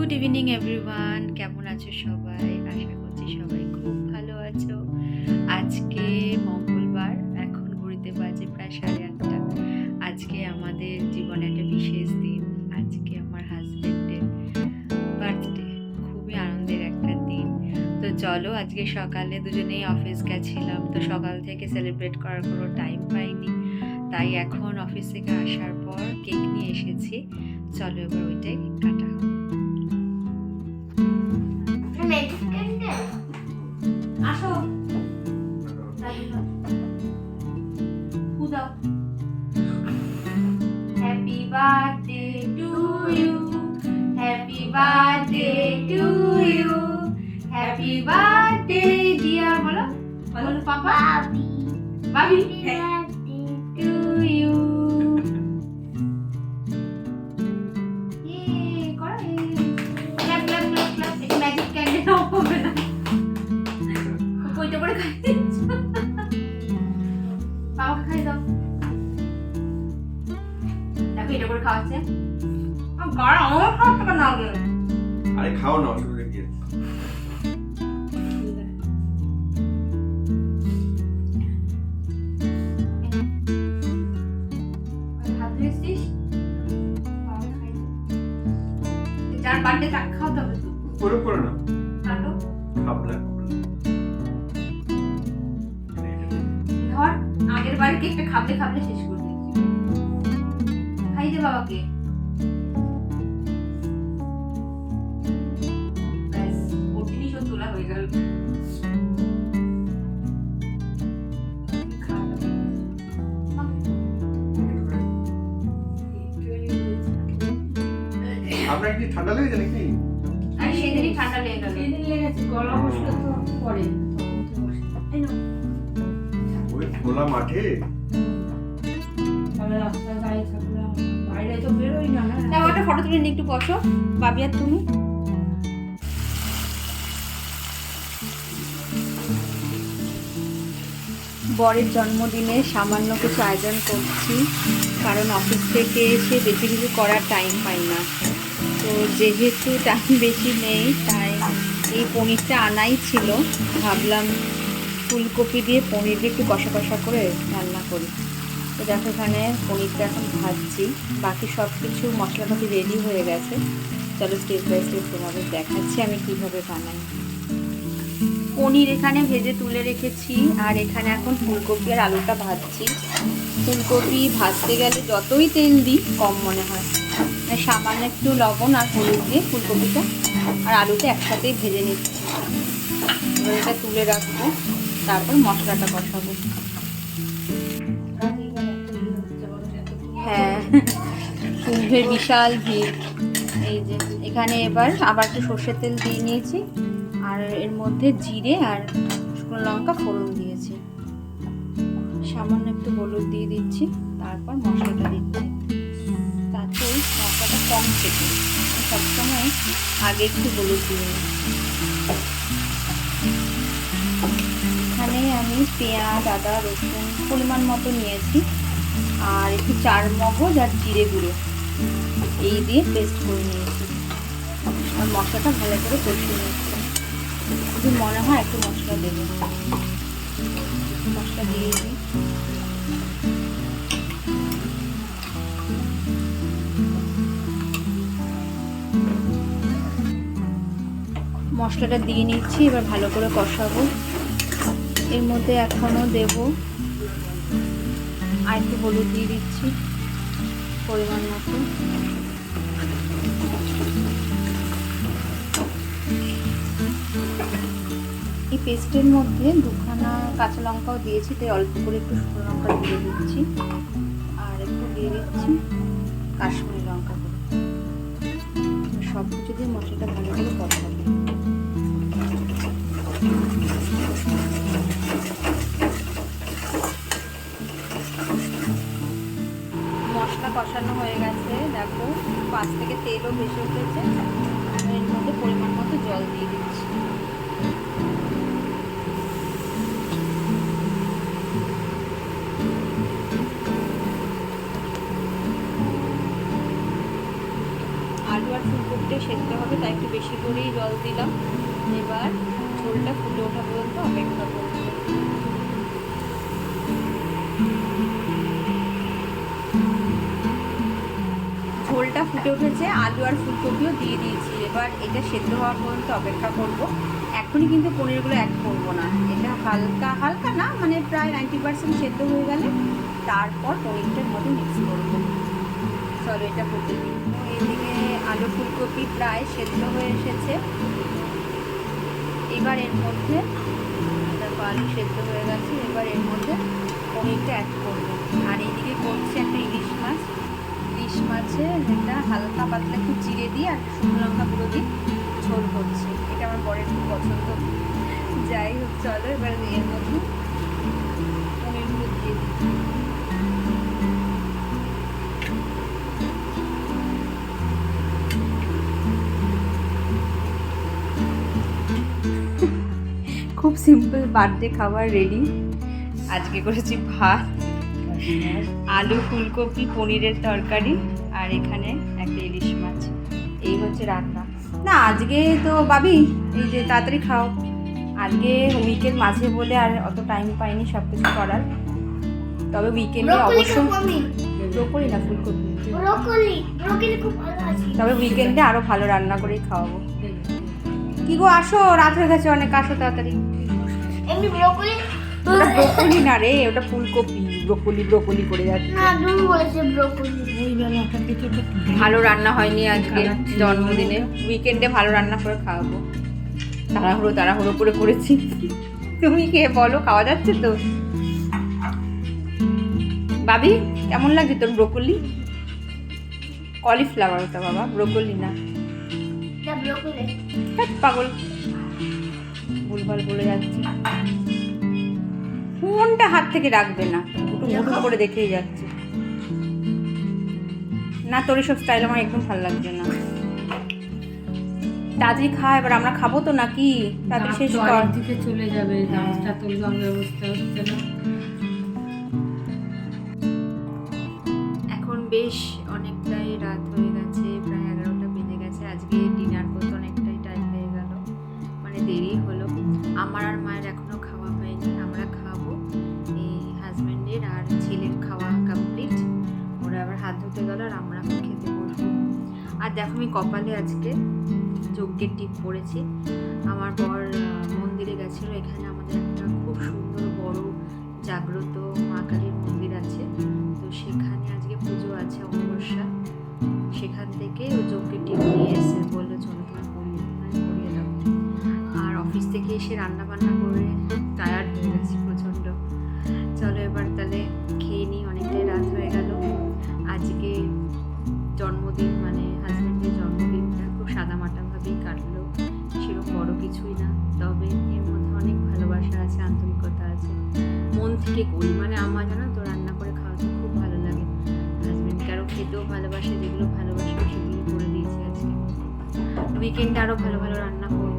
Good evening everyone, কেমন আছো সবাই? আশা করছি সবাই খুব ভালো আছো। আজকে মঙ্গলবার, এখন ঘড়িতে বাজে প্রায় 8:30। আজকে আমাদের জীবনে একটা বিশেষ দিন। আজকে আমার হাজবেন্ডের বার্থডে, খুবই আনন্দের একটা দিন। তো চলো, আজকে সকালে দুজনেই অফিস গেছিলাম, তো সকাল থেকে সেলিব্রেট করার কোনো টাইম পাইনি, তাই এখন অফিস থেকে আসার পর কেক নিয়ে এসেছি। চলো এবার ওইটাই কাটা হবে। আসো, দাও। Happy birthday to you, happy birthday to you, happy birthday dear. বলো বলো পাপা, বাবি to you. Clap clap clap clap. এটা ম্যাজিক ক্যান্ডেল হবে না, ওইটা করে খাই দিচ্ছ। বাবাকে খাই দাও। দেখো এটা করে খাওয়াচ্ছে। গাড়া আমার খাওয়াতে কেন আগে? আরে খাও না, অসুবিধা কি আছে? হাত ধুয়েছিস? যার বার্থডে তাকে খাওয়াতে হবে তো। করে না কাটো খাবলা ধর, আগের বারে কেকটা খাবলে খাবলে শেষ করে দিয়েছি। খাই দে বাবাকে। ব্যাস, ওর জিনিসও তোলা হয়ে গেল। আপনার কি ঠান্ডা লেগেছে নাকি? আর সেদিনই ঠান্ডা লেগে গেল। সেদিন লেগেছে, গলা বসলে তো পরে ওই খোলা মাঠে তাহলে রাস্তায় গাড়ি থাকলে বাইরে তো বেরোই না। তাও একটা ফটো তুলে নিয়ে একটু বসো, বাবি আর তুমি। বরের জন্মদিনে সামান্য কিছু আয়োজন করছি, কারণ অফিস থেকে এসে বেশি কিছু করার টাইম পাই না। তো যেহেতু টাইম বেশি নেই, তাই এই পনিরটা আনাই ছিল। ভাবলাম ফুলকপি দিয়ে পনির দিয়ে একটু কষা কষা করে রান্না করি। তো দেখো, এখানে পনিরটা এখন ভাজছি, বাকি সব কিছু মশলাপাতি রেডি হয়ে গেছে। চলো স্টেপ বাই স্টেপ তোমাদের দেখাচ্ছি আমি কীভাবে বানাই। পনির এখানে ভেজে তুলে রেখেছি, আর এখানে এখন ফুলকপি আর আলুটা ভাজছি। ফুলকপি ভাজতে গেলে যতই তেল দিই কম মনে হয়, সামান্য একটু লবণ আর হলুদ দিয়ে ফুলকপিটা আর আলুটা একসাথেই ভেজে নিচ্ছি। এবার এটা তুলে রাখবো, তারপর মশলাটা কষাবো। হ্যাঁ, কুম্ভের বিশাল ভিড়। এই যে এখানে এবার আবার একটু সর্ষের তেল দিয়ে নিয়েছি, আর এর মধ্যে জিরে আর শুকনো লঙ্কা ফোড়ন দিয়েছি। সামান্য একটু হলুদ দিয়ে দিচ্ছি, তারপর মশলাটা দিচ্ছি। তাতে মশলাটা কম থেকে সবসময় আগে একটু হলুদ দিয়ে নিই। এখানে আমি পেঁয়াজ, আদা, রসুন পরিমাণ মতো নিয়েছি, আর একটু চার মগজ আর জিরে গুঁড়ো এই দিয়ে পেস্ট করে নিয়েছি। আর মশলাটা ভালো করে কষিয়ে নিয়েছি। যদি মনে হয় একটু মশলা দেবো, মশলা দিয়ে দিই। মশলাটা দিয়ে নিচ্ছি, এবার ভালো করে কষাবো। এর মধ্যে এখনও দেব আর একটু হলুদ দিয়ে দিচ্ছি পরিমাণ মতো। এই পেস্টের মধ্যে দুখানা কাঁচা লঙ্কাও দিয়েছি, তাই অল্প করে একটু শুকনো লঙ্কা দিয়ে দিচ্ছি, আর একটু দিয়ে দিচ্ছি কাশ্মীরি লঙ্কা করে। সব কিছু দিয়ে মশলাটা ভালো করে কষাবো। মশলা কষানো হয়ে গেছে, দেখো পাশ থেকে তেলও ভেসে উঠেছে। এর মধ্যে পরিমাণ মতো জল দিয়ে দিচ্ছি। আলু আর ফুটতে সেদ্ধ হবে, তাই একটু বেশি করেই জল দিলাম। এবার ঝোলটা ফুটে ওঠা পর্যন্ত অপেক্ষা করব। ঝোলটা ফুটে উঠেছে, আলু আর ফুলকপিও দিয়ে দিয়েছি। এবার এটা সেদ্ধ হওয়া পর্যন্ত অপেক্ষা করব। এখনই কিন্তু পনিরগুলো অ্যাড করব না, এটা হালকা হালকা না মানে প্রায় 90% সেদ্ধ হয়ে গেলে তারপর পনিরটার মধ্যে মিক্স করবো। চলো এটা ফুটে দিই। এইদিকে আলু ফুলকপি প্রায় সেদ্ধ হয়ে এসেছে। এবার এর মধ্যে দেখো আলু সেদ্ধ হয়ে গেছে, এবার এর মধ্যে পনিরটা অ্যাড করবো। আর এইদিকে করছি একটা ইলিশ মাছ। ইলিশ মাছে এটা হালকা পাতলা একটু চিড়ে দিয়ে আর শুকনো লঙ্কা গুঁড়ো দিয়ে ঝোল করছে। এটা আমার বরের খুব পছন্দ। যাই হোক চলো এবার এর মধ্যে পনিরগুলো দিয়ে দিই। খুব সিম্পল বার্থডে খাবার রেডি। আজকে করেছি ভাত, আলু ফুলকপি পনিরের তরকারি আর এখানে একটা ইলিশ মাছ। এই হচ্ছে রান্না। না আজকে তো বাবি এই যে তাড়াতাড়ি খাও, আজকে উইকের মাঝে বলে আর অত টাইম পাইনি সব কিছু করার। তবে উইকেন্ডে অবশ্যই ব্রোকলি না ফুলকপি, তবে উইকেন্ডে আরো ভালো রান্না করেই খাওয়াবো। কি গো আসো, রাত হয়ে গেছে অনেক, আসো তাড়াতাড়ি। ওটা ব্রোকলি না রে, ওটা ফুলকপি। ব্রোকলি করে যাচ্ছে। ভালো রান্না হয়নি আজকে জন্মদিনে, উইকেন্ডে ভালো রান্না করে খাওয়াবো। তাড়াহুড়ো করে করেছি। তুমি কে বলো, খাওয়া যাচ্ছে তো? বাবি কেমন লাগছে তোর ব্রোকলি? কলিফ্লাওয়ার ওটা বাবা, ব্রোকলি না। পাগল, ভুলভাল বলে যাচ্ছি। ফোনটা হাত থেকে রাখবে না, মুঠো করে দেখেই যাচ্ছে। না তোর এসব স্টাইল আমার একদম ভালো লাগছে না। তাড়াতাড়ি খা, এবার আমরা খাবো তো নাকি? তাড়াতাড়ি শেষ কর। দিকে চলে যাবে, নাস্তা তো ব্যবস্থা হচ্ছে না। এখন বেশ অনেকটাই রাত হয়ে গেছে, প্রায় 11টা বেজে গেছে। আজকে ডিনার করতে অনেকটাই টাইম হয়ে গেল, মানে দেরি হলো। আমার আর মায়ের এখনো খাওয়া হয়নি, আমরা খাবো। এই হাজব্যান্ডের আর ছেলের খাওয়া কমপ্লিট, ওরা আবার হাত ধুতে গেল আর আমরা এখন খেতে বসবো। আর দেখো আমি কপালে আজকে যজ্ঞের টিপ পড়েছি। আমার বর মন্দিরে গেছিলো, এখানে আমাদের একটা খুব সুন্দর বড় জাগ্রত মা কালীর মন্দির আছে, তো সেখানে আজকে পুজো আছে অমাবস্যা। সেখান থেকে ও যজ্ঞের টিপ নিয়ে এসে বললো চলো তোমার পরিয়ে দাও। আর অফিস থেকে এসে রান্না বান্না করে টায়ার্ড হয়ে গেছি প্রচণ্ড। চলো এবার তাহলে খেয়ে নিই, অনেকটাই রাত হয়ে গেল। আজকে জন্মদিন মানে হাজব্যান্ডের জন্মদিনটা খুব সাদামাটাভাবেই কাটলো, সেরকম বড় কিছুই না। তবে এর মধ্যে অনেক ভালোবাসা আছে, আন্তরিকতা আছে, মন থেকে করি। মানে আমার জানো তো রান্না করে খাওয়াতে খুব ভালো লাগে। হাজব্যান্ডকে আরও খেতেও ভালোবাসে, যেগুলো ভালোবাসে সেগুলো করে দিয়েছি আজকে। উইকেন্ডে আরও ভালো ভালো রান্না করবো।